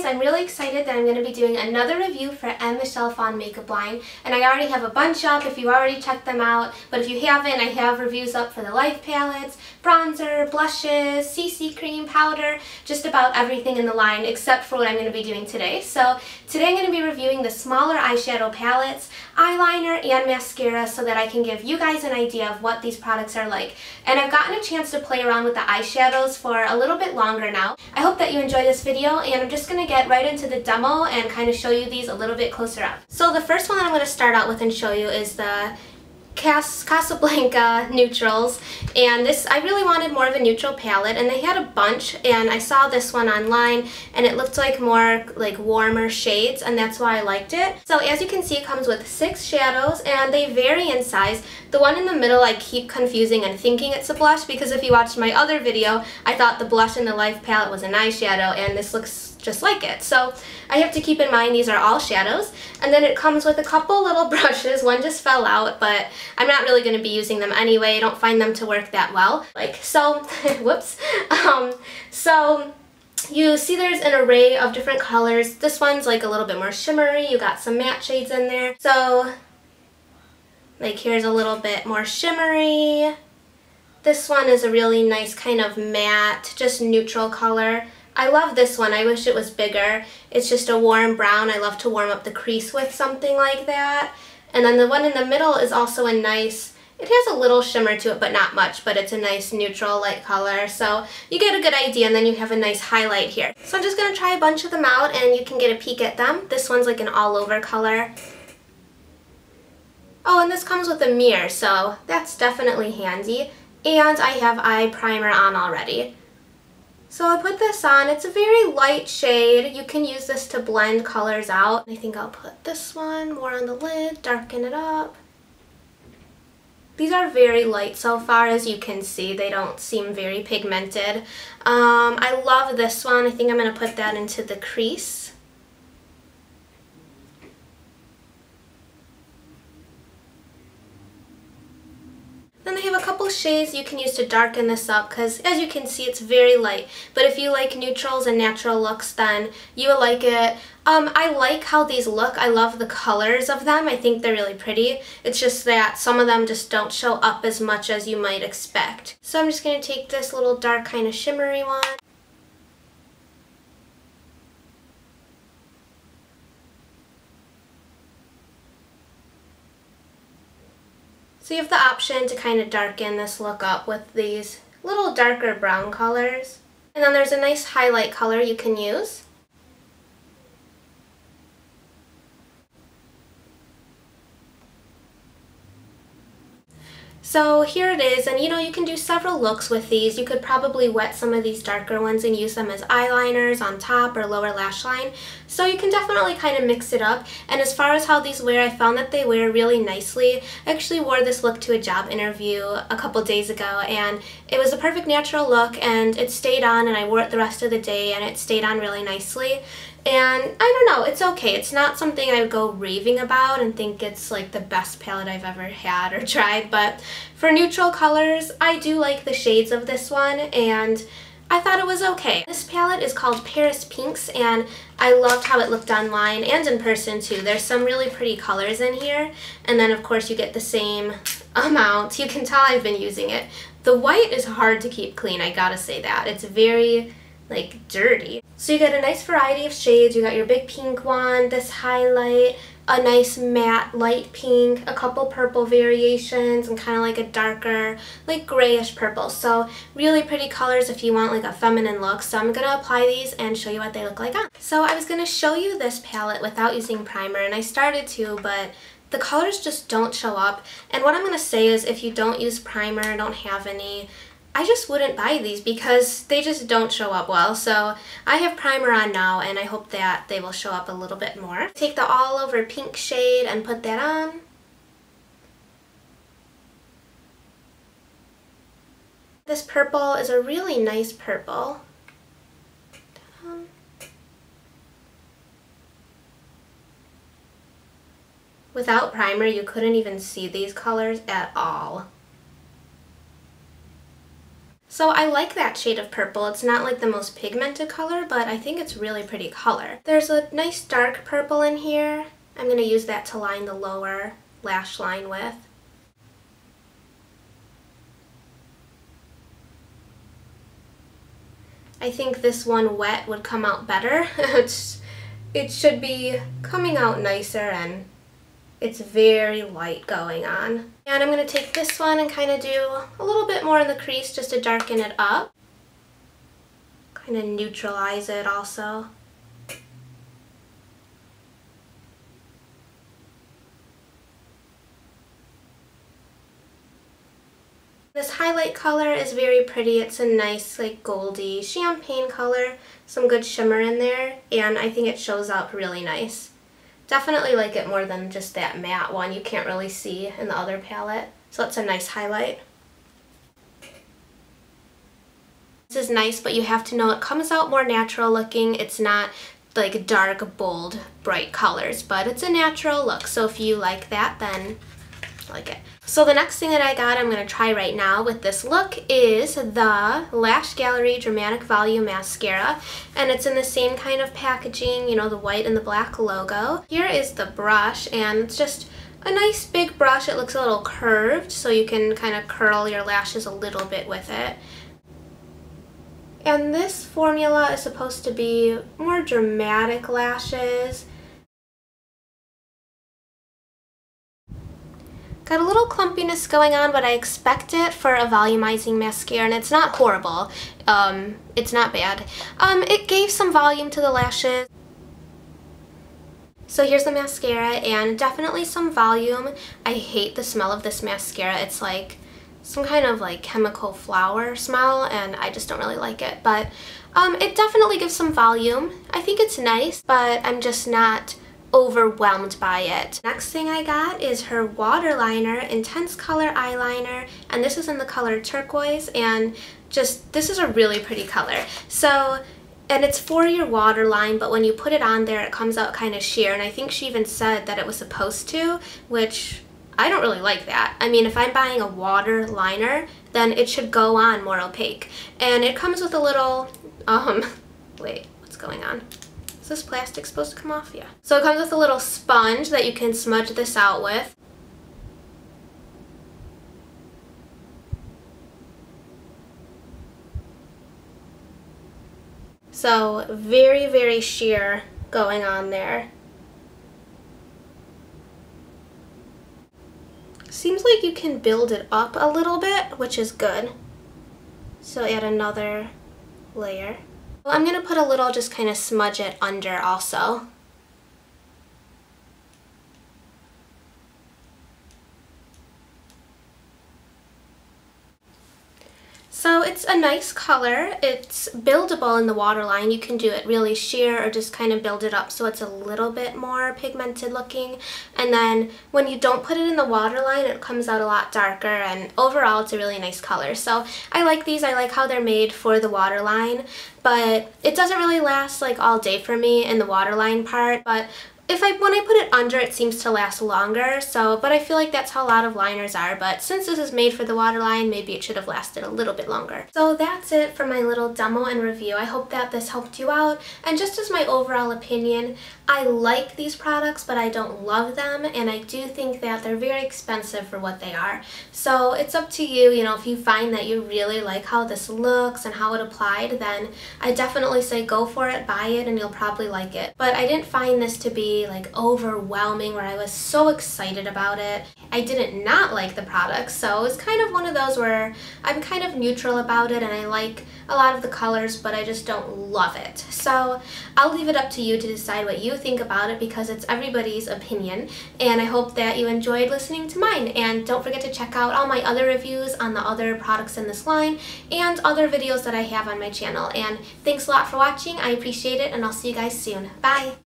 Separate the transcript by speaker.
Speaker 1: I'm really excited that I'm going to be doing another review for Em Michelle Phan makeup line, and I already have a bunch up if you already checked them out, but if you haven't, I have reviews up for the Life palettes, bronzer, blushes, CC cream, powder, just about everything in the line except for what I'm going to be doing today. So today I'm going to be reviewing the smaller eyeshadow palettes, eyeliner, and mascara so that I can give you guys an idea of what these products are like. And I've gotten a chance to play around with the eyeshadows for a little bit longer now. I hope that you enjoy this video, and I'm just going to get right into the demo and kind of show you these a little bit closer up. So the first one that I'm going to start out with and show you is the Casablanca neutrals, and this, I really wanted more of a neutral palette, and they had a bunch, and I saw this one online and it looked like more like warmer shades, and that's why I liked it. So as you can see, it comes with 6 shadows and they vary in size. The one in the middle I keep confusing and thinking it's a blush, because if you watched my other video I thought the blush in the Life palette was an eyeshadow, and this looks just like it. So I have to keep in mind these are all shadows. And then it comes with a couple little brushes. One just fell out, but I'm not really going to be using them anyway. I don't find them to work that well. Like so, whoops. So you see there's an array of different colors. This one's like a little bit more shimmery. You got some matte shades in there. So like here's a little bit more shimmery. This one is a really nice kind of matte, just neutral color. I love this one. I wish it was bigger. It's just a warm brown. I love to warm up the crease with something like that. And then the one in the middle is also a nice, it has a little shimmer to it, but not much, but it's a nice neutral light color. So you get a good idea, and then you have a nice highlight here. So I'm just going to try a bunch of them out and you can get a peek at them. This one's like an all over color. Oh, and this comes with a mirror, so that's definitely handy. And I have eye primer on already. So I put this on. It's a very light shade. You can use this to blend colors out. I think I'll put this one more on the lid, darken it up. These are very light so far, as you can see. They don't seem very pigmented. I love this one. I think I'm going to put that into the crease. Then I have a couple shades you can use to darken this up, because as you can see it's very light. But if you like neutrals and natural looks, then you will like it. I like how these look. I love the colors of them. I think they're really pretty. It's just that some of them just don't show up as much as you might expect. So I'm just going to take this little dark kind of shimmery one. So you have the option to kind of darken this look up with these little darker brown colors. And then there's a nice highlight color you can use. So here it is, and you know, you can do several looks with these. You could probably wet some of these darker ones and use them as eyeliners on top or lower lash line. So you can definitely kind of mix it up. And as far as how these wear, I found that they wear really nicely. I actually wore this look to a job interview a couple days ago, and it was a perfect natural look, and it stayed on, and I wore it the rest of the day, and it stayed on really nicely. And I don't know, it's okay. It's not something I would go raving about and think it's like the best palette I've ever had or tried, but for neutral colors, I do like the shades of this one, and I thought it was okay. This palette is called Paris Pinks, and I loved how it looked online and in person too. There's some really pretty colors in here, and then of course you get the same amount. You can tell I've been using it. The white is hard to keep clean, I gotta say that. It's very like dirty. So you get a nice variety of shades. You got your big pink one, this highlight, a nice matte light pink, a couple purple variations, and kind of like a darker like grayish purple. So really pretty colors if you want like a feminine look. So I'm going to apply these and show you what they look like on. So I was going to show you this palette without using primer, and I started to, but the colors just don't show up. And what I'm going to say is, if you don't use primer, don't have any, I just wouldn't buy these because they just don't show up well. So I have primer on now, and I hope that they will show up a little bit more. Take the all over pink shade and put that on. This purple is a really nice purple. Without primer, you couldn't even see these colors at all. So I like that shade of purple. It's not like the most pigmented color, but I think it's really pretty color. There's a nice dark purple in here. I'm going to use that to line the lower lash line with. I think this one wet would come out better. It should be coming out nicer, and it's very light going on. And I'm going to take this one and kind of do a little bit more in the crease just to darken it up. Kind of neutralize it also. This highlight color is very pretty. It's a nice like goldy champagne color, some good shimmer in there, and I think it shows up really nice. Definitely like it more than just that matte one you can't really see in the other palette. So that's a nice highlight. This is nice, but you have to know it comes out more natural looking. It's not like dark, bold, bright colors, but it's a natural look. So if you like that, then I like it. So the next thing that I got, I'm going to try right now with this look is the Lash Gallery Dramatic Volume Mascara. And it's in the same kind of packaging, you know, the white and the black logo. Here is the brush, and it's just a nice big brush. It looks a little curved, so you can kind of curl your lashes a little bit with it. And this formula is supposed to be more dramatic lashes. Got a little clumpiness going on, but I expect it for a volumizing mascara, and it's not horrible. It's not bad. It gave some volume to the lashes. So here's the mascara, and definitely some volume. I hate the smell of this mascara. It's like some kind of like chemical flower smell, and I just don't really like it. But it definitely gives some volume. I think it's nice, but I'm just not overwhelmed by it. Next thing I got is her waterliner intense color eyeliner, and this is in the color turquoise, and just this is a really pretty color. So, and it's for your waterline, but when you put it on there it comes out kind of sheer, and I think she even said that it was supposed to, which I don't really like that. I mean, if I'm buying a waterliner, then it should go on more opaque. And it comes with a little wait, what's going on? Is this plastic supposed to come off? Yeah. So it comes with a little sponge that you can smudge this out with. So very, very sheer going on there. Seems like you can build it up a little bit, which is good. So add another layer. Well, I'm going to put a little, just kind of smudge it under also. So it's a nice color. It's buildable in the waterline. You can do it really sheer or just kind of build it up so it's a little bit more pigmented looking. And then when you don't put it in the waterline, it comes out a lot darker, and overall it's a really nice color. So I like these. I like how they're made for the waterline, but it doesn't really last like all day for me in the waterline part. But when I put it under, it seems to last longer, but I feel like that's how a lot of liners are, but since this is made for the waterline, maybe it should have lasted a little bit longer. So that's it for my little demo and review. I hope that this helped you out, and just as my overall opinion, I like these products, but I don't love them, and I do think that they're very expensive for what they are. So it's up to you, you know, if you find that you really like how this looks and how it applied, then I definitely say go for it, buy it, and you'll probably like it. But I didn't find this to be like overwhelming where I was so excited about it. I didn't not like the product, so it was kind of one of those where I'm kind of neutral about it, and I like a lot of the colors, but I just don't love it. So I'll leave it up to you to decide what you think about it, because it's everybody's opinion, and I hope that you enjoyed listening to mine. And don't forget to check out all my other reviews on the other products in this line and other videos that I have on my channel. And thanks a lot for watching. I appreciate it, and I'll see you guys soon. Bye!